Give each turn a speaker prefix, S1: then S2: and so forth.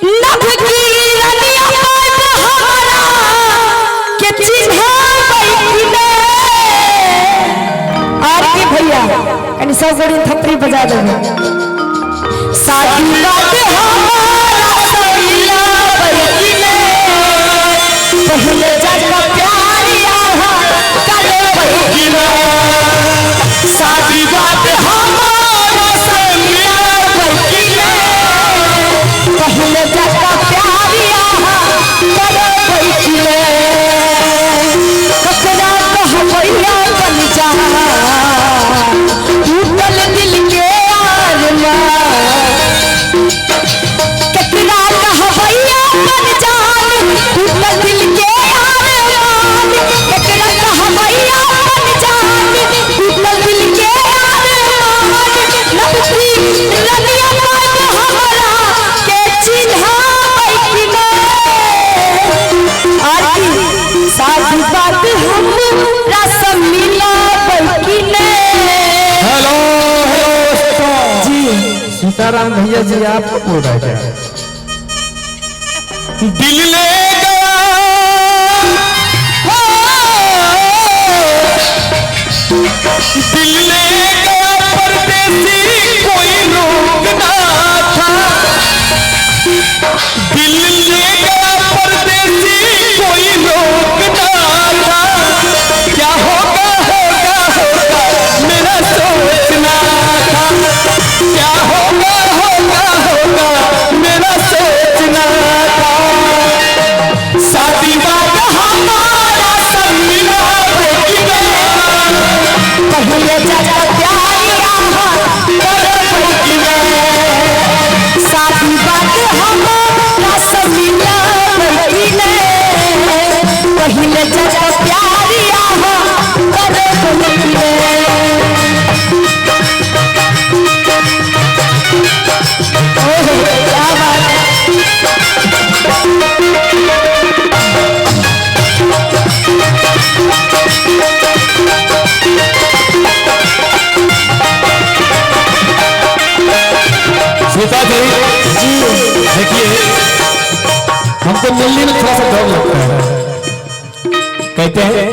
S1: नभ की रनिया पर हमारा के चिन्हा बैठिले और की भैया कनी सब बड़ी थपड़ी बजा देबे साथी बात हमारा सैया बैठिले पहले जन्म प्यारिया कल बैठिले साथी बात हमारा सैया बैठिले पहले जन्म प्यारिया कल बैठिले ककरा कहबैया बन जा टूटल दिल के आरमा ककरा कहबैया बन जा टूटल दिल के आरमान ककरा कहबैया बन जा टूटल दिल के आरमान नबी रनिया पर हमारा के चिन्हा बैठिले आरती साथी बात हम रस मिला बैठिले।
S2: हेलो हेलो
S1: जी
S2: सीताराम भैया जी आप बोल रहे क्या? दिल ले गया दिल ले गया परदेसी कोई रोक ना था दिल ले गया परदेसी कोई रोक ना था क्या होगा होगा होगा मेरा सोचना था क्या होगा होगा होगा मेरा सोचना था शादी बात हमारा सब मिला बैठिले
S1: पहले जन्म प्यारिया कल बैठिले साथी बात हमारा सब मिला बैठिले पहले जन्म प्यारिया कल बैठिले। ओहो क्या बात है
S2: सीता जी देखिए हमको मिलने में थोड़ा सा डर लगता है कहते हैं